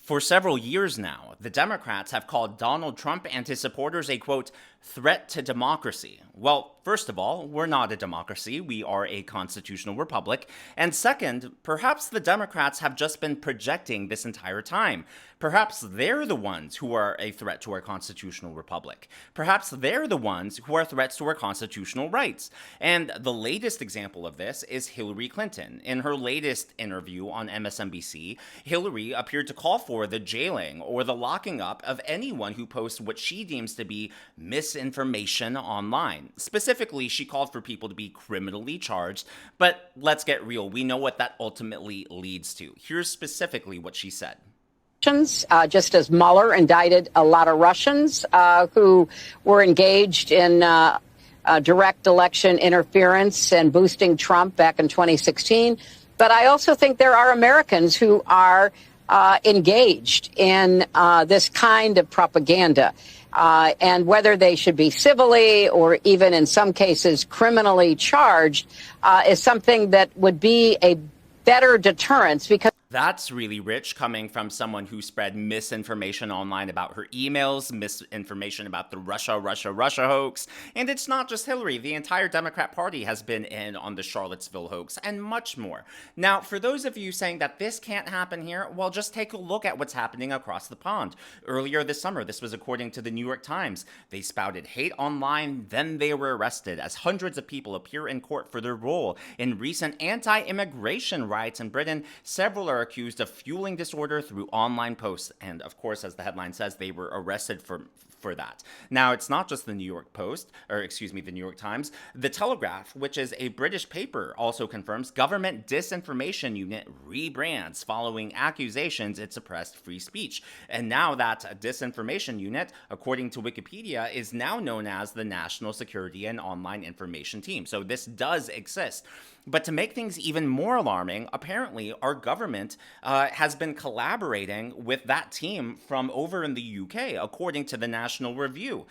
For several years now, the Democrats have called Donald Trump and his supporters a quote, threat to democracy. Well, first of all, we're not a democracy, we are a constitutional republic. And second, perhaps the Democrats have just been projecting this entire time. Perhaps they're the ones who are a threat to our constitutional republic. Perhaps they're the ones who are threats to our constitutional rights. And the latest example of this is Hillary Clinton. In her latest interview on MSNBC, Hillary appeared to call for the jailing or the locking up of anyone who posts what she deems to be misinformation online. Specifically, she called for people to be criminally charged, but let's get real. We know what that ultimately leads to. Here's specifically what she said. Just as Mueller indicted a lot of Russians who were engaged in direct election interference and boosting Trump back in 2016. But I also think there are Americans who are engaged in this kind of propaganda. And whether they should be civilly or even in some cases criminally charged is something that would be a better deterrence because That's really rich coming from someone who spread misinformation online about her emails, misinformation about the Russia hoax. And it's not just Hillary. The entire Democrat Party has been in on the Charlottesville hoax and much more. Now, for those of you saying that this can't happen here, well, just take a look at what's happening across the pond. Earlier this summer, this was according to the New York Times, they spouted hate online, then they were arrested as hundreds of people appear in court for their role in recent anti-immigration riots in Britain. Several are accused of fueling disorder through online posts. And of course, as the headline says, they were arrested for that. Now, it's not just the New York Post, the New York Times. The Telegraph, which is a British paper, also confirms government disinformation unit rebrands following accusations it suppressed free speech. And now that disinformation unit, according to Wikipedia, is now known as the National Security and Online Information Team. So this does exist. But to make things even more alarming, apparently our government has been collaborating with that team from over in the UK, according to the National Review.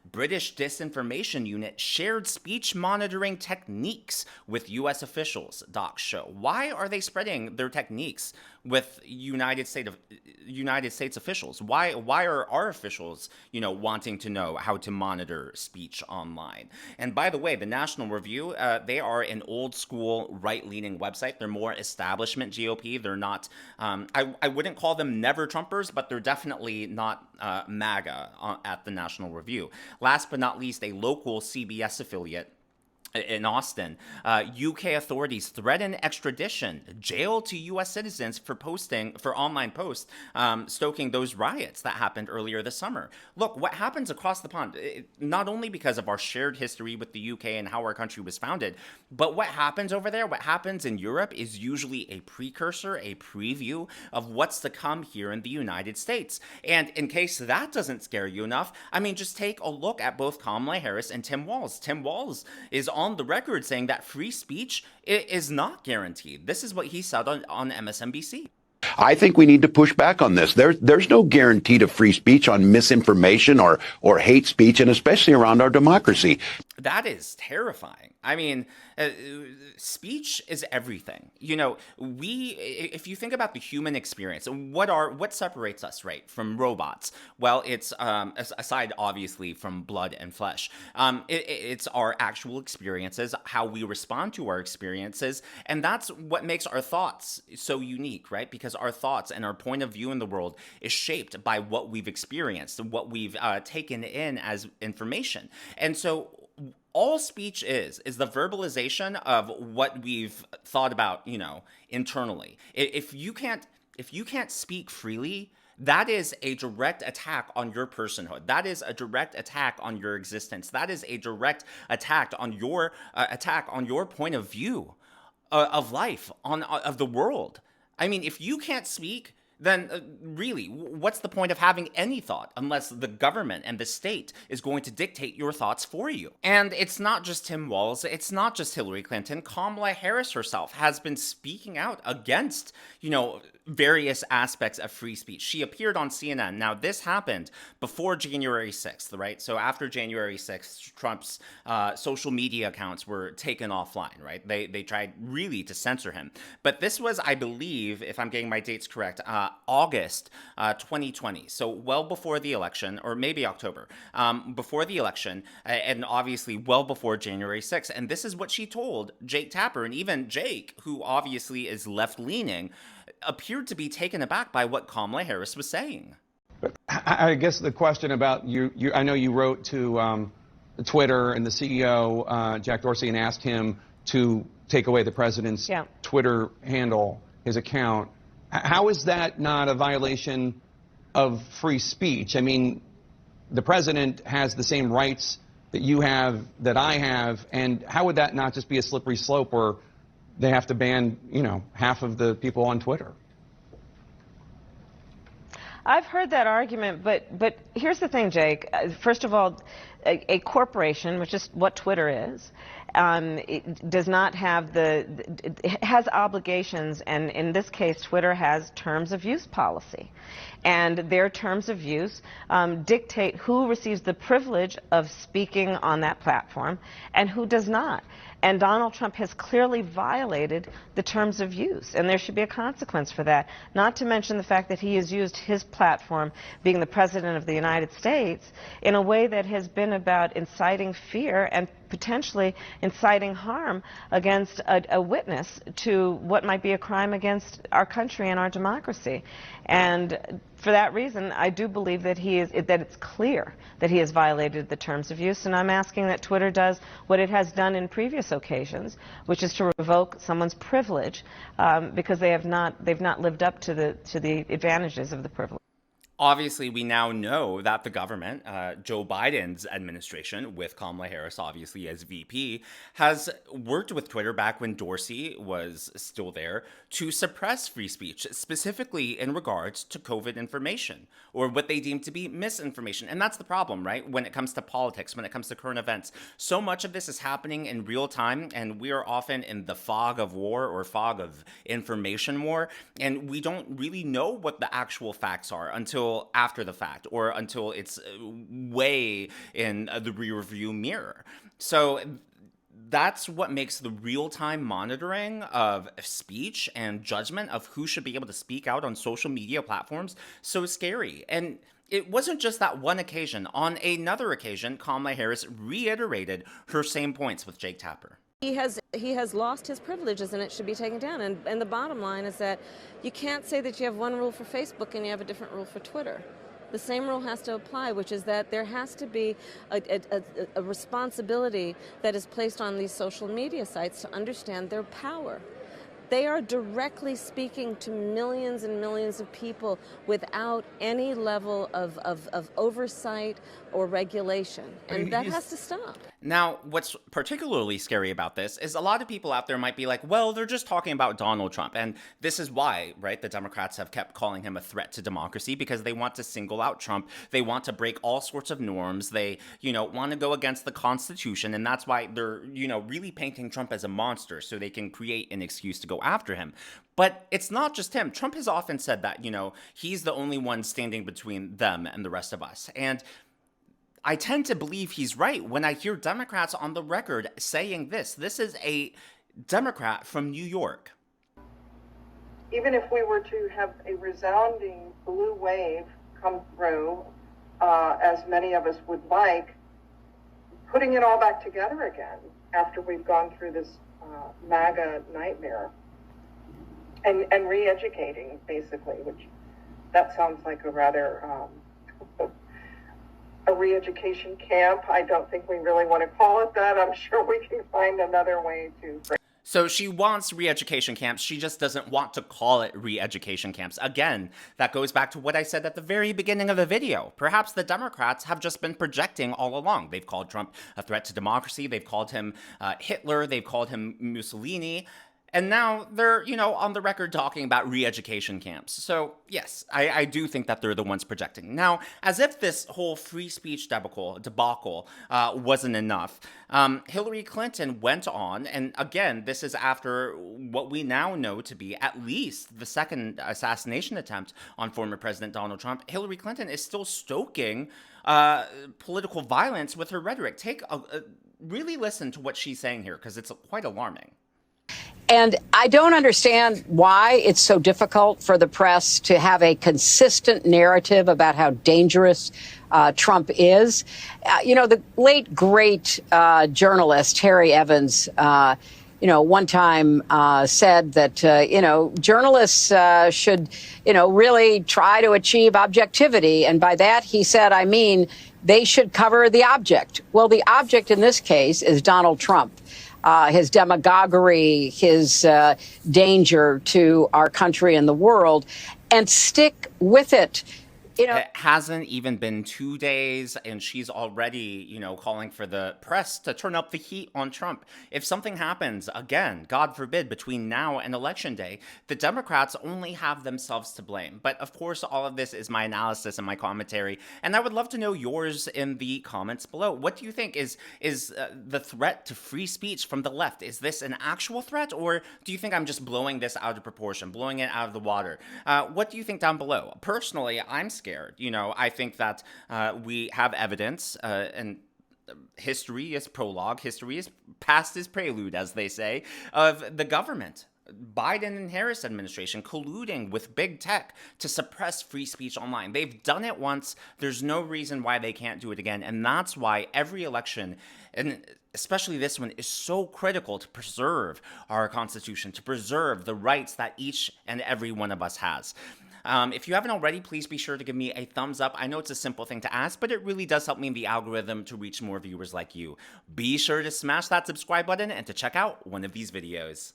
British disinformation unit shared speech monitoring techniques with U.S. officials, docs show. Why are they spreading their techniques with United States officials? Why are our officials, wanting to know how to monitor speech online? And by the way, the National Review, they are an old school right-leaning website. They're more establishment GOP. They're not, I wouldn't call them never Trumpers, but they're definitely not MAGA at the National Review. Last but not least, a local CBS affiliate in Austin, UK authorities threaten extradition, jail to U.S. citizens for online posts, stoking those riots that happened earlier this summer. Look, what happens across the pond, not only because of our shared history with the UK and how our country was founded, but what happens over there, what happens in Europe is usually a precursor, a preview of what's to come here in the United States. And in case that doesn't scare you enough, just take a look at both Kamala Harris and Tim Walz. Tim Walz is on the record saying that free speech is not guaranteed. This is what he said on MSNBC. I think we need to push back on this. There's no guarantee to free speech on misinformation or hate speech, and especially around our democracy. That is terrifying. Speech is everything. If you think about the human experience, what separates us, right, from robots? Well, it's aside obviously from blood and flesh. It's our actual experiences, how we respond to our experiences, and that's what makes our thoughts so unique, right? Because our thoughts and our point of view in the world is shaped by what we've experienced, what we've taken in as information, and so all speech is the verbalization of what we've thought about, internally. If you can't speak freely, that is a direct attack on your personhood. That is a direct attack on your existence. That is a direct attack on your point of view of life, of the world. If you can't speak, then really, what's the point of having any thought unless the government and the state is going to dictate your thoughts for you? And it's not just Tim Walz, it's not just Hillary Clinton. Kamala Harris herself has been speaking out against, various aspects of free speech. She appeared on CNN. Now, this happened before January 6th, right? So after January 6th, Trump's social media accounts were taken offline, right? They tried really to censor him. But this was, I believe, if I'm getting my dates correct, August 2020. So well before the election, or maybe October, before the election, and obviously well before January 6th. And this is what she told Jake Tapper. And even Jake, who obviously is left-leaning, appeared to be taken aback by what Kamala Harris was saying. I guess the question about you I know you wrote to Twitter and the CEO, Jack Dorsey, and asked him to take away the president's Twitter handle, his account. How is that not a violation of free speech? I mean, the president has the same rights that you have, that I have, and how would that not just be a slippery slope where they have to ban, half of the people on Twitter? I've heard that argument, but here's the thing, Jake. First of all, a corporation, which is what Twitter is, it does not have it has obligations, and in this case, Twitter has terms of use policy. And their terms of use dictate who receives the privilege of speaking on that platform and who does not. And Donald Trump has clearly violated the terms of use, and there should be a consequence for that, not to mention the fact that he has used his platform, being the President of the United States, in a way that has been about inciting fear and potentially inciting harm against a witness to what might be a crime against our country and our democracy. And for that reason, I do believe that that it's clear that he has violated the terms of use, and I'm asking that Twitter does what it has done in previous occasions, which is to revoke someone's privilege because they've not lived up to the advantages of the privilege. Obviously, we now know that the government, Joe Biden's administration, with Kamala Harris obviously as VP, has worked with Twitter back when Dorsey was still there to suppress free speech, specifically in regards to COVID information, or what they deem to be misinformation. And that's the problem, right? When it comes to politics, when it comes to current events, so much of this is happening in real time, and we are often in the fog of war or fog of information war, and we don't really know what the actual facts are until after the fact, or until it's way in the rear view mirror. So that's what makes the real-time monitoring of speech and judgment of who should be able to speak out on social media platforms so scary. And it wasn't just that one occasion. On another occasion, Kamala Harris reiterated her same points with Jake Tapper. He has lost his privileges, and it should be taken down. And the bottom line is that you can't say that you have one rule for Facebook and you have a different rule for Twitter. The same rule has to apply, which is that there has to be a responsibility that is placed on these social media sites to understand their power. They are directly speaking to millions and millions of people without any level of oversight or regulation, and that has to stop. Now, what's particularly scary about this is a lot of people out there might be like, well, they're just talking about Donald Trump. And this is why, right, the Democrats have kept calling him a threat to democracy, because they want to single out Trump. They want to break all sorts of norms. They, want to go against the Constitution. And that's why they're, really painting Trump as a monster so they can create an excuse to go after him. But it's not just him. Trump has often said that, he's the only one standing between them and the rest of us. And I tend to believe he's right when I hear Democrats on the record saying this. This is a Democrat from New York. Even if we were to have a resounding blue wave come through, as many of us would like, putting it all back together again after we've gone through this MAGA nightmare and re-educating, basically, which that sounds like a rather... a re-education camp. I don't think we really want to call it that. I'm sure we can find another way to... So she wants re-education camps. She just doesn't want to call it re-education camps. Again, that goes back to what I said at the very beginning of the video. Perhaps the Democrats have just been projecting all along. They've called Trump a threat to democracy. They've called him Hitler. They've called him Mussolini. And now they're, on the record talking about re-education camps. So yes, I do think that they're the ones projecting. Now, as if this whole free speech debacle wasn't enough, Hillary Clinton went on, and again, this is after what we now know to be at least the second assassination attempt on former President Donald Trump. Hillary Clinton is still stoking political violence with her rhetoric. Really listen to what she's saying here, because it's quite alarming. And I don't understand why it's so difficult for the press to have a consistent narrative about how dangerous Trump is. The late, great journalist Harry Evans, one time said that, journalists should, really try to achieve objectivity. And by that, he said, I mean, they should cover the object. Well, the object in this case is Donald Trump. His demagoguery, his danger to our country and the world, and stick with it. It hasn't even been 2 days, and she's already, calling for the press to turn up the heat on Trump. If something happens, again, God forbid, between now and Election Day, the Democrats only have themselves to blame. But of course, all of this is my analysis and my commentary, and I would love to know yours in the comments below. What do you think is the threat to free speech from the left? Is this an actual threat, or do you think I'm just blowing this out of proportion, blowing it out of the water? What do you think down below? Personally, I'm scared. I think that we have evidence, and history is prologue, past is prelude, as they say, of the government, Biden and Harris administration, colluding with big tech to suppress free speech online. They've done it once. There's no reason why they can't do it again. And that's why every election, and especially this one, is so critical to preserve our Constitution, to preserve the rights that each and every one of us has. If you haven't already, please be sure to give me a thumbs up. I know it's a simple thing to ask, but it really does help me in the algorithm to reach more viewers like you. Be sure to smash that subscribe button and to check out one of these videos.